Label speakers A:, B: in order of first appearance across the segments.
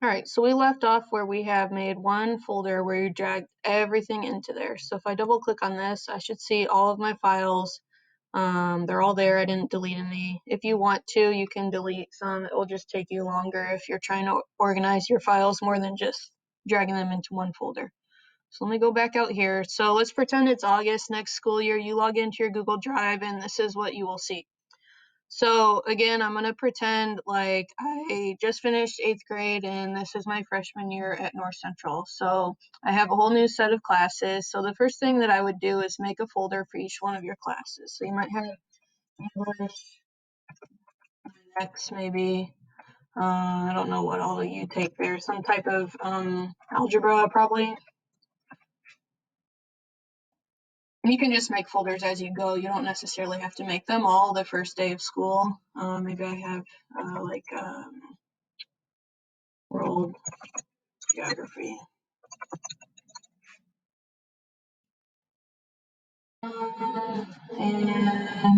A: All right, so we left off where we have made one folder where you dragged everything into there. So if I double click on this, I should see all of my files. They're all there. I didn't delete any. If you want to, you can delete some. It will just take you longer if you're trying to organize your files more than just dragging them into one folder. So let me go back out here. So let's pretend it's August next school year. You log into your Google Drive and this is what you will see. So again, I'm going to pretend like I just finished 8th grade and this is my freshman year at North Central. So I have a whole new set of classes. So the first thing that I would do is make a folder for each one of your classes. So you might have English, X maybe. I don't know what all of you take there. Some type of algebra probably. You can just make folders as you go. You don't necessarily have to make them all the first day of school. Maybe I have world geography. And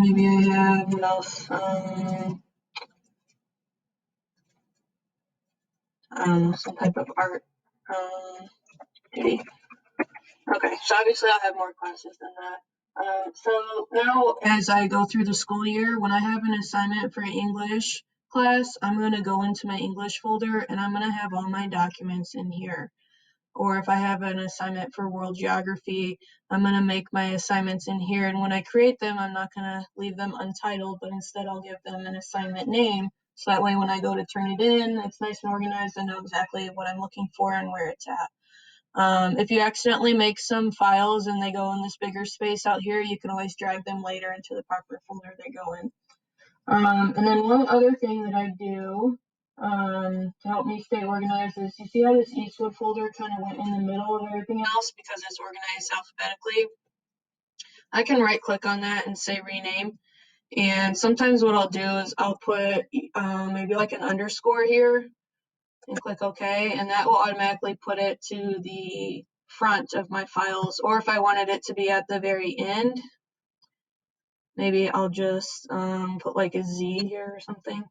A: maybe I have, what else? Some type of art. Duty. Okay, so obviously I'll have more classes than that. So now as I go through the school year, when I have an assignment for English class, I'm going to go into my English folder and I'm going to have all my documents in here. Or if I have an assignment for world geography, I'm going to make my assignments in here. And when I create them, I'm not going to leave them untitled, but instead I'll give them an assignment name. So that way when I go to turn it in, it's nice and organized. I know exactly what I'm looking for and where it's at. If you accidentally make some files and they go in this bigger space out here, you can always drag them later into the proper folder they go in. And then one other thing that I do to help me stay organized is, you see how this Eastwood folder kind of went in the middle of everything else because it's organized alphabetically? I can right click on that and say rename. And sometimes what I'll do is I'll put maybe like an underscore here and click OK, and that will automatically put it to the front of my files. Or if I wanted it to be at the very end, maybe I'll just put like a Z here or something,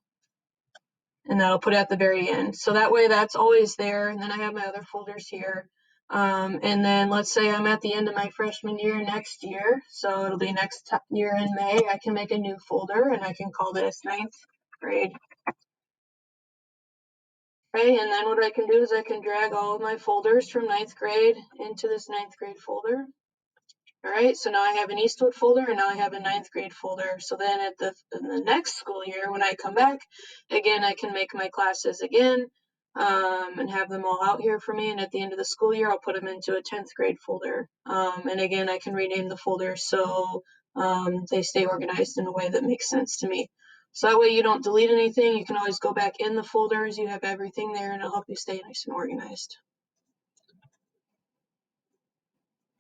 A: and that'll put it at the very end. So that way that's always there, and then I have my other folders here. And then let's say I'm at the end of my freshman year next year, so it'll be next year in May, I can make a new folder and I can call this 9th grade. Okay, and then what I can do is I can drag all of my folders from 9th grade into this 9th grade folder. All right, so now I have an Eastwood folder and now I have a 9th grade folder. So then in the next school year, when I come back, again, I can make my classes again and have them all out here for me. And at the end of the school year, I'll put them into a 10th grade folder. And again, I can rename the folders so they stay organized in a way that makes sense to me. So that way you don't delete anything. You can always go back in the folders. You have everything there and it'll help you stay nice and organized.